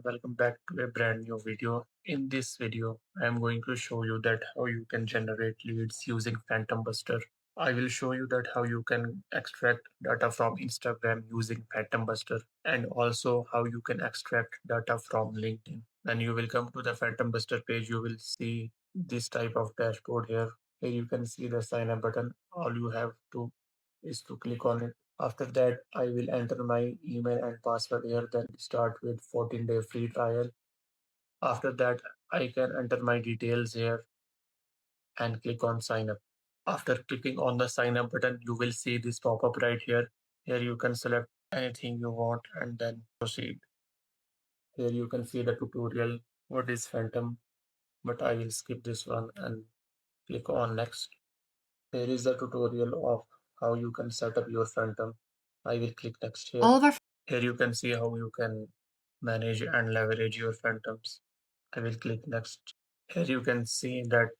welcome back to a brand new video. In this video, I am going to show you that how you can generate leads using Phantombuster. I will show you that how you can extract data from Instagram using Phantombuster and also how you can extract data from LinkedIn. When you will come to the Phantombuster page, you will see this type of dashboard here. Here you can see the sign up button. All you have to is to click on it. After that, I will enter my email and password here, then start with 14-day free trial. After that, I can enter my details here and click on sign up. After clicking on the sign up button, you will see this pop up right here. Here you can select anything you want and then proceed. Here you can see the tutorial, what is Phantom, but I will skip this one and click on next. Here is the tutorial of how you can set up your Phantom. I will click next here. Here you can see how you can manage and leverage your phantoms. I will click next. Here you can see that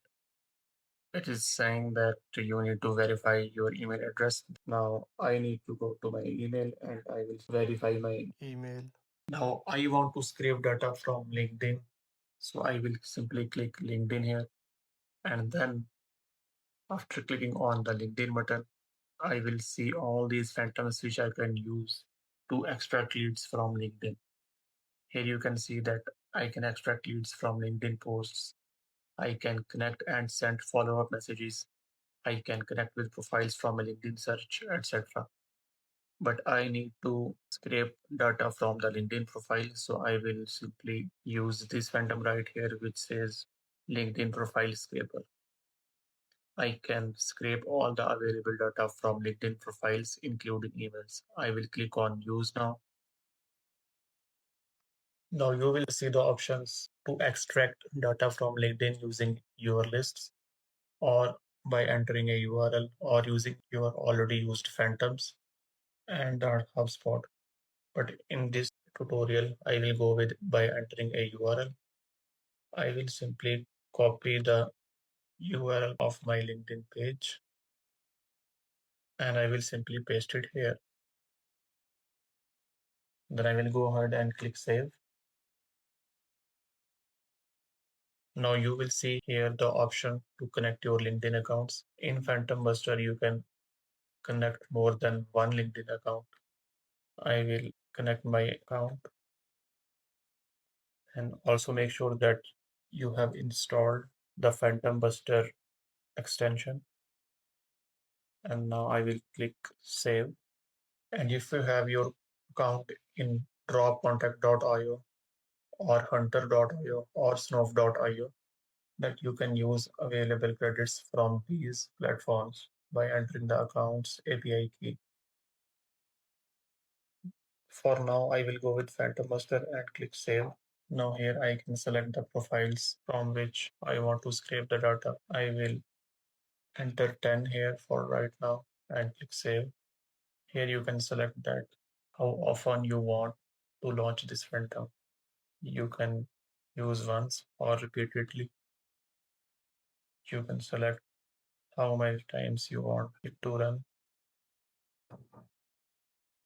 it is saying that you need to verify your email address. Now I need to go to my email and I will verify my email. Now I want to scrape data from LinkedIn. So I will simply click LinkedIn here. And then after clicking on the LinkedIn button, I will see all these phantoms which I can use to extract leads from LinkedIn. Here you can see that I can extract leads from LinkedIn posts. I can connect and send follow-up messages. I can connect with profiles from a LinkedIn search, etc. But I need to scrape data from the LinkedIn profile. So I will simply use this phantom right here, which says LinkedIn profile scraper. I can scrape all the available data from LinkedIn profiles, including emails. I will click on use now. Now you will see the options to extract data from LinkedIn using your lists or by entering a URL or using your already used phantoms and HubSpot. But in this tutorial, I will go with by entering a URL. I will simply copy the URL of my LinkedIn page and I will simply paste it here. Then I will go ahead and click save. Now you will see here the option to connect your LinkedIn accounts. In Phantombuster, you can connect more than one LinkedIn account. I will connect my account and also make sure that you have installed the Phantombuster extension. And now I will click save. And if you have your account in dropcontact.io or hunter.io or snowf.io, that you can use available credits from these platforms by entering the account's API key. For now, I will go with Phantombuster and click save. Now here I can select the profiles from which I want to scrape the data. I will enter 10 here for right now and click save. Here you can select that how often you want to launch this phantom. You can use once or repeatedly. You can select how many times you want it to run.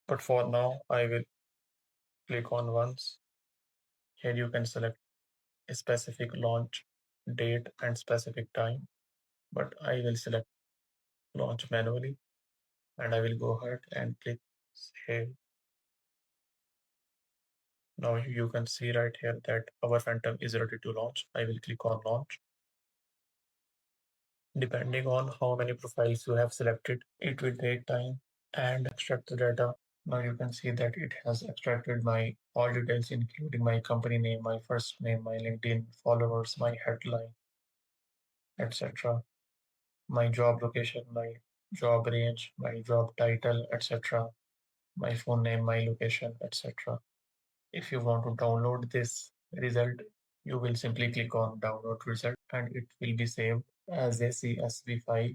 But for now, I will click on once. Here you can select a specific launch date and specific time, but I will select launch manually and I will go ahead and click save. Now you can see right here that our phantom is ready to launch. I will click on launch. Depending on how many profiles you have selected, it will take time and extract the data. Now you can see that it has extracted my all details, including my company name, my first name, my LinkedIn followers, my headline, etc. My job location, my job range, my job title, etc. My phone name, my location, etc. If you want to download this result, you will simply click on download result and it will be saved as a CSV file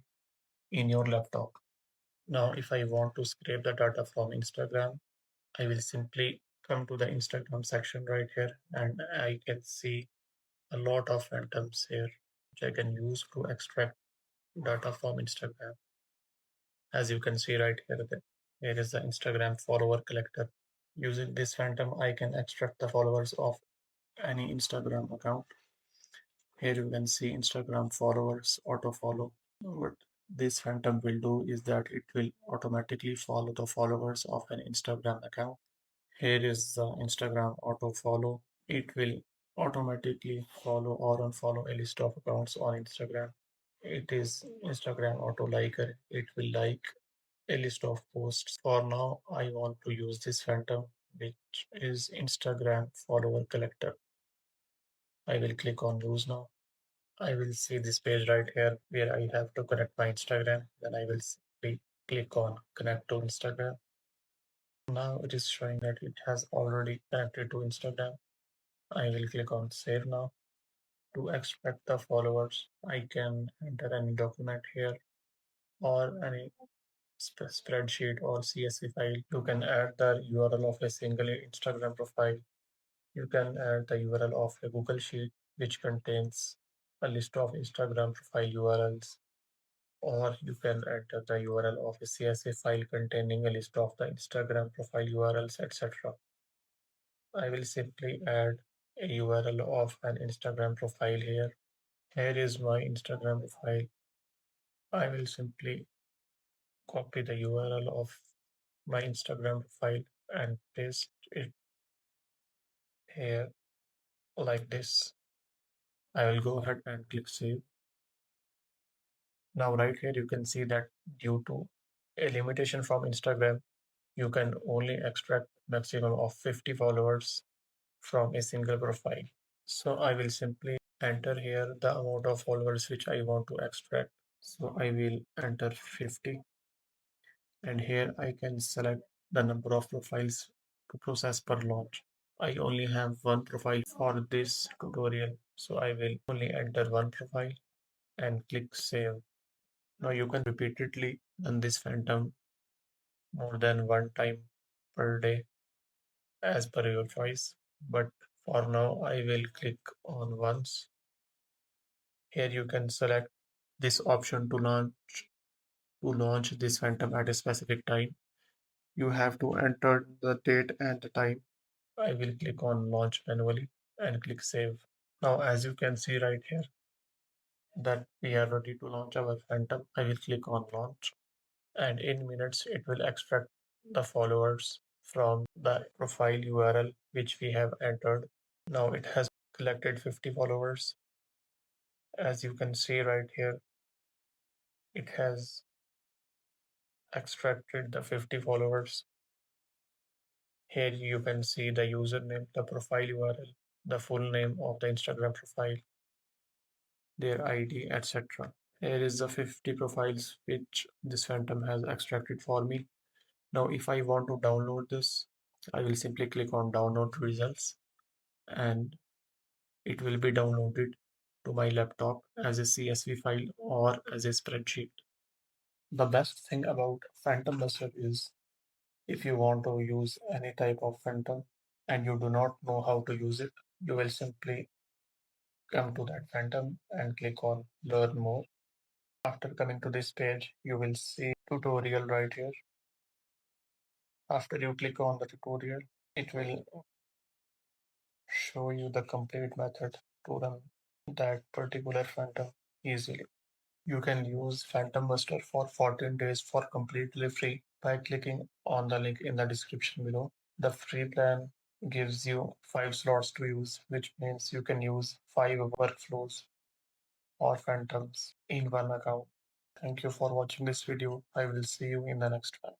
in your laptop. Now, if I want to scrape the data from Instagram, I will simply come to the Instagram section right here and I can see a lot of phantoms here which I can use to extract data from Instagram. As you can see right here, here is the Instagram follower collector. Using this phantom, I can extract the followers of any Instagram account. Here you can see Instagram followers auto follow. What this Phantom will do is that it will automatically follow the followers of an Instagram account. Here is the Instagram auto follow. It will automatically follow or unfollow a list of accounts on Instagram. It is Instagram auto liker. It will like a list of posts. For now, I want to use this Phantom, which is Instagram follower collector. I will click on use now. I will see this page right here where I have to connect my Instagram. Then I will simply click on connect to Instagram. Now it is showing that it has already connected to Instagram. I will click on save now. To extract the followers, I can enter any document here or any spreadsheet or CSV file. You can add the URL of a single Instagram profile. You can add the URL of a Google Sheet, which contains a list of Instagram profile URLs, or you can enter the URL of a CSV file containing a list of the Instagram profile URLs, etc. I will simply add a URL of an Instagram profile here. Here is my Instagram profile. I will simply copy the URL of my Instagram profile and paste it here like this. I will go ahead and click save. Now right here you can see that due to a limitation from Instagram, you can only extract maximum of 50 followers from a single profile. So I will simply enter here the amount of followers which I want to extract. So I will enter 50, and here I can select the number of profiles to process per launch. I only have one profile for this tutorial, so I will only enter one profile and click save. Now you can repeatedly run this Phantom more than one time per day as per your choice, but for now I will click on once. Here you can select this option to launch this Phantom at a specific time. You have to enter the date and the time. I will click on launch manually and click save. Now as you can see right here that we are ready to launch our Phantom, I will click on launch, and in minutes it will extract the followers from the profile URL which we have entered. Now it has collected 50 followers. As you can see right here, it has extracted the 50 followers. Here you can see the username, the profile URL, the full name of the Instagram profile, their ID, etc. Here is the 50 profiles which this Phantom has extracted for me. Now, if I want to download this, I will simply click on download results, and it will be downloaded to my laptop as a CSV file or as a spreadsheet. The best thing about Phantombuster is if you want to use any type of Phantom and you do not know how to use it, you will simply come to that Phantom and click on learn more. After coming to this page, you will see tutorial right here. After you click on the tutorial, it will show you the complete method to run that particular Phantom easily. You can use Phantombuster for 14 days for completely free by clicking on the link in the description below. The free plan gives you 5 slots to use, which means you can use 5 workflows or Phantoms in one account. Thank you for watching this video. I will see you in the next one.